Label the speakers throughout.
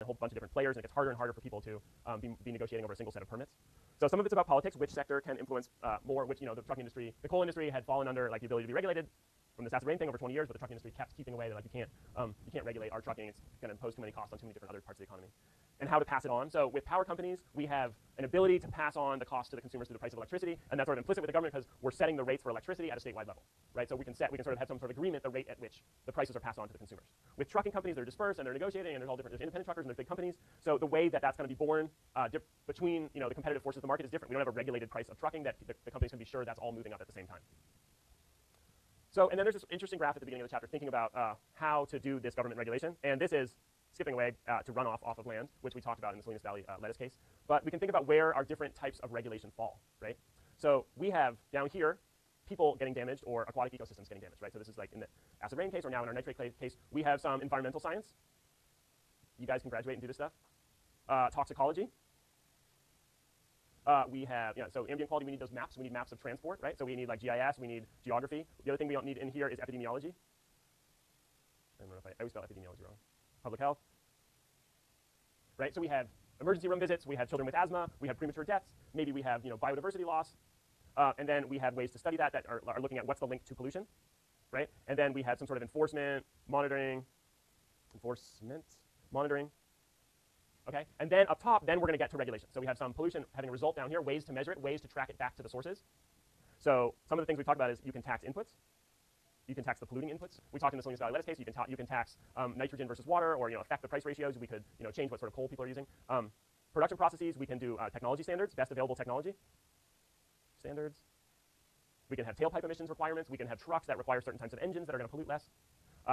Speaker 1: whole bunch of different players, and it gets harder and harder for people to be negotiating over a single set of permits. So some of it's about politics, which sector can influence more, which, the trucking industry, the coal industry had fallen under like the ability to be regulated from this acid rain thing over 20 years, but the trucking industry kept keeping away. They're like, you can't regulate our trucking. It's going to impose too many costs on too many different other parts of the economy. And how to pass it on. So with power companies, we have an ability to pass on the cost to the consumers through the price of electricity, and that's sort of implicit with the government because we're setting the rates for electricity at a statewide level, right? So we can sort of have some sort of agreement, the rate at which the prices are passed on to the consumers. With trucking companies, they're dispersed and they're negotiating, and there's all different, there's independent truckers and there's big companies. So the way that that's going to be born between the competitive forces of the market is different. We don't have a regulated price of trucking that the companies can be sure that's all moving up at the same time. So, and then there's this interesting graph at the beginning of the chapter thinking about how to do this government regulation, and this is skipping away to runoff off of land, which we talked about in the Salinas Valley lettuce case. But we can think about where our different types of regulation fall, right? So we have down here people getting damaged or aquatic ecosystems getting damaged, right? So this is like in the acid rain case or now in our nitrate case. We have some environmental science. You guys can graduate and do this stuff. Toxicology. We have, so ambient quality, we need those maps. We need maps of transport, right? So we need like GIS, we need geography. The other thing we don't need in here is epidemiology. I don't know if I always spell epidemiology wrong. Public health, right? So we have emergency room visits, we have children with asthma, we have premature deaths, maybe we have biodiversity loss, and then we have ways to study that are looking at what's the link to pollution, right? And then we have some sort of enforcement, monitoring, okay? And then up top, then we're going to get to regulation. So we have some pollution having a result down here, ways to measure it, ways to track it back to the sources. So some of the things we talked about is you can tax inputs. You can tax the polluting inputs. We talked in the Salinas Valley lettuce case. You can tax nitrogen versus water, or affect the price ratios. We could change what sort of coal people are using. Production processes. We can do technology standards, best available technology standards. We can have tailpipe emissions requirements. We can have trucks that require certain types of engines that are going to pollute less.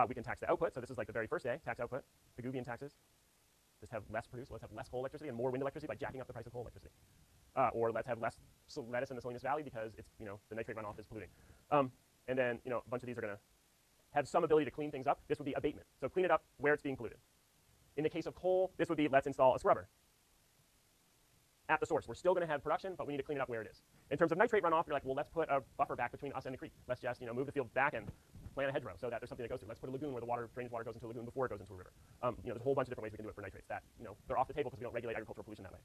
Speaker 1: We can tax the output. So this is like the very first day, tax output. Pigouvian taxes. Just have less produced. Let's have less coal electricity and more wind electricity by jacking up the price of coal electricity. Or let's have less lettuce in the Salinas Valley because it's the nitrate runoff is polluting. And then, a bunch of these are going to have some ability to clean things up. This would be abatement. So clean it up where it's being polluted. In the case of coal, this would be let's install a scrubber at the source. We're still going to have production, but we need to clean it up where it is. In terms of nitrate runoff, you're like, well, let's put a buffer back between us and the creek. Let's just, move the field back and plant a hedgerow so that there's something that goes through. Let's put a lagoon where the drainage water goes into a lagoon before it goes into a river. There's a whole bunch of different ways we can do it for nitrates that, they're off the table because we don't regulate agricultural pollution that way.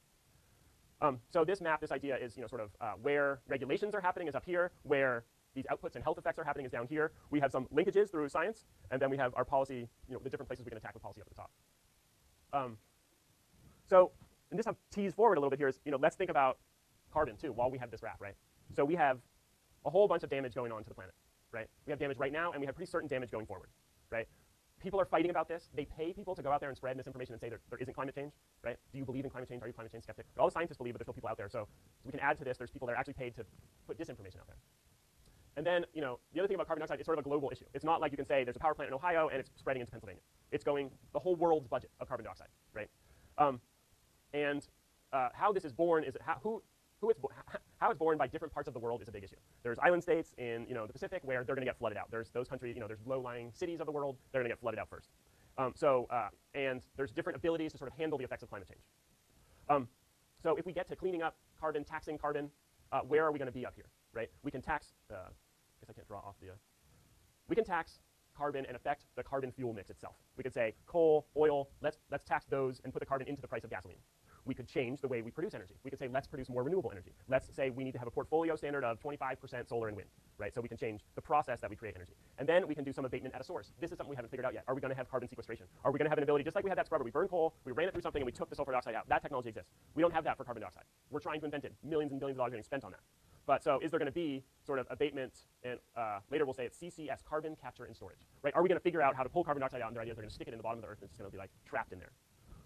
Speaker 1: So this map, this idea is, sort of where regulations are happening is up here, where these outputs and health effects are happening is down here. We have some linkages through science, and then we have our policy, the different places we can attack with policy up at the top. And just to tease forward a little bit here is, let's think about carbon too while we have this graph, right? So we have a whole bunch of damage going on to the planet, right? We have damage right now, and we have pretty certain damage going forward, right? People are fighting about this. They pay people to go out there and spread misinformation and say there isn't climate change, right? Do you believe in climate change? Are you climate change skeptic? All the scientists believe, but there's still people out there. So we can add to this. There's people that are actually paid to put disinformation out there. And then, the other thing about carbon dioxide, it's sort of a global issue. It's not like you can say there's a power plant in Ohio and it's spreading into Pennsylvania. It's going the whole world's budget of carbon dioxide, right? How this is born is how it's born by different parts of the world is a big issue. There's island states in the Pacific where they're going to get flooded out. There's those countries, there's low-lying cities of the world, they're going to get flooded out first. And there's different abilities to sort of handle the effects of climate change. So if we get to cleaning up carbon, taxing carbon, where are we going to be up here, right? We can tax, I guess I can't draw off the, we can tax carbon and affect the carbon fuel mix itself. We could say coal, oil, let's tax those and put the carbon into the price of gasoline. We could change the way we produce energy. We could say let's produce more renewable energy. Let's say we need to have a portfolio standard of 25% solar and wind, right? So we can change the process that we create energy. And then we can do some abatement at a source. This is something we haven't figured out yet. Are we going to have carbon sequestration? Are we going to have an ability, just like we had that scrubber, we burned coal, we ran it through something, and we took the sulfur dioxide out. That technology exists. We don't have that for carbon dioxide. We're trying to invent it. Millions and billions of dollars getting spent on that. But so is there going to be sort of abatement, and later we'll say it's CCS, carbon capture and storage, right? Are we going to figure out how to pull carbon dioxide out, and their idea is they're going to stick it in the bottom of the earth, and it's just going to be like trapped in there.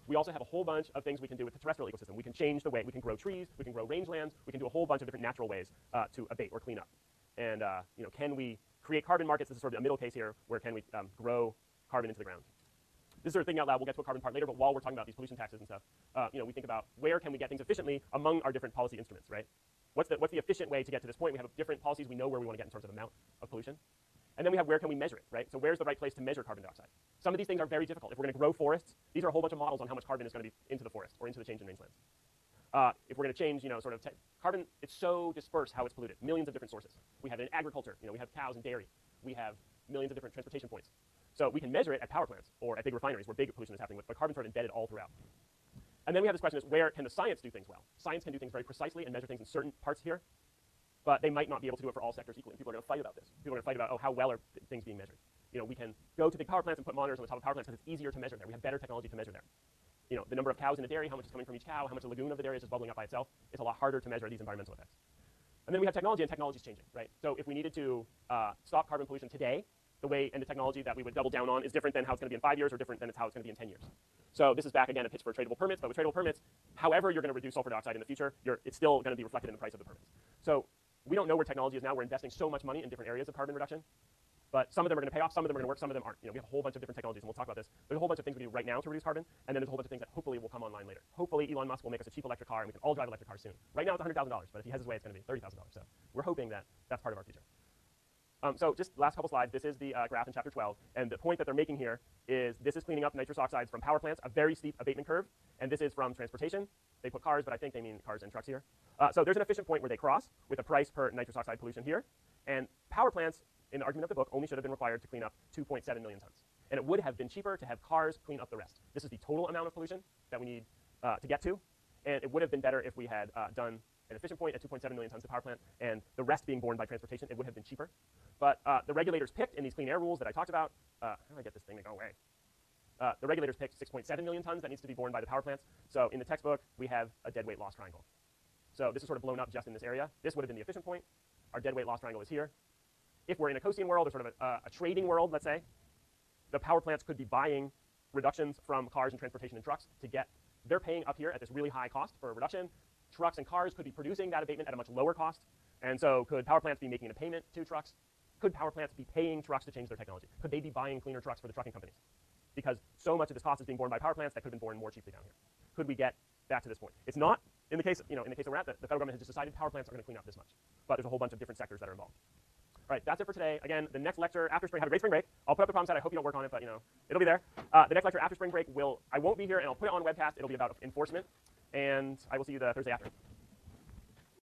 Speaker 1: We also have a whole bunch of things we can do with the terrestrial ecosystem. We can change the way, we can grow trees, we can grow rangelands, we can do a whole bunch of different natural ways to abate or clean up. And can we create carbon markets? This is sort of a middle case here, where can we grow carbon into the ground? This is sort of thinking out loud. We'll get to a carbon part later, but while we're talking about these pollution taxes and stuff, we think about where can we get things efficiently among our different policy instruments, right? What's the efficient way to get to this point? We have different policies. We know where we want to get in terms of amount of pollution. And then we have where can we measure it, right? So where's the right place to measure carbon dioxide? Some of these things are very difficult. If we're going to grow forests, these are a whole bunch of models on how much carbon is going to be into the forest or into the change in rangelands. If we're going to change, carbon, it's so dispersed how it's polluted. Millions of different sources. We have it in agriculture. We have cows and dairy. We have millions of different transportation points. So we can measure it at power plants or at big refineries where big pollution is happening, but carbon's sort of embedded all throughout. And then we have this question is, where can the science do things well? Science can do things very precisely and measure things in certain parts here, but they might not be able to do it for all sectors equally. People are going to fight about this. People are going to fight about, oh, how well are things being measured? We can go to big power plants and put monitors on the top of power plants because it's easier to measure there. We have better technology to measure there. The number of cows in a dairy, how much is coming from each cow, how much the lagoon of the dairy is just bubbling up by itself. It's a lot harder to measure these environmental effects. And then we have technology, and technology is changing, right? So if we needed to stop carbon pollution today, the way and the technology that we would double down on is different than how it's going to be in 5 years or different than how it's going to be in 10 years. So this is back again a pitch for tradable permits, but with tradable permits, however you're going to reduce sulfur dioxide in the future, it's still going to be reflected in the price of the permits. So we don't know where technology is now. We're investing so much money in different areas of carbon reduction, but some of them are going to pay off, some of them are going to work, some of them aren't. We have a whole bunch of different technologies, and we'll talk about this. There's a whole bunch of things we do right now to reduce carbon, and then there's a whole bunch of things that hopefully will come online later. Hopefully Elon Musk will make us a cheap electric car, and we can all drive electric cars soon. Right now it's $100,000, but if he has his way, it's going to be $30,000. So we're hoping that that's part of our future. So just last couple slides, this is the graph in chapter 12, and the point that they're making here is this is cleaning up nitrous oxides from power plants, a very steep abatement curve, and this is from transportation. They put cars, but I think they mean cars and trucks here. So there's an efficient point where they cross with a price per nitrous oxide pollution here, and power plants, in the argument of the book, only should have been required to clean up 2.7 million tons. And it would have been cheaper to have cars clean up the rest. This is the total amount of pollution that we need to get to, and it would have been better if we had done an efficient point at 2.7 million tons to power plant, and the rest being borne by transportation. It would have been cheaper. But the regulators picked in these clean air rules that I talked about, how do I get this thing to go away? The regulators picked 6.7 million tons that needs to be borne by the power plants. So in the textbook, we have a dead weight loss triangle. So this is sort of blown up just in this area. This would have been the efficient point. Our dead weight loss triangle is here. If we're in a Coasian world or sort of a trading world, let's say, the power plants could be buying reductions from cars and transportation and trucks to get, they're paying up here at this really high cost for a reduction. Trucks and cars could be producing that abatement at a much lower cost. And so could power plants be making a payment to trucks? Could power plants be paying trucks to change their technology? Could they be buying cleaner trucks for the trucking companies? Because so much of this cost is being borne by power plants that could have been borne more cheaply down here. Could we get back to this point? It's not, in the case, in the case of we're at, the federal government has just decided power plants are going to clean up this much. But there's a whole bunch of different sectors that are involved. All right, that's it for today. Again, the next lecture after spring, have a great spring break. I'll put up the problem set. I hope you don't work on it, but it'll be there. The next lecture after spring break I won't be here, and I'll put it on webcast. It'll be about enforcement, and I will see you the Thursday after.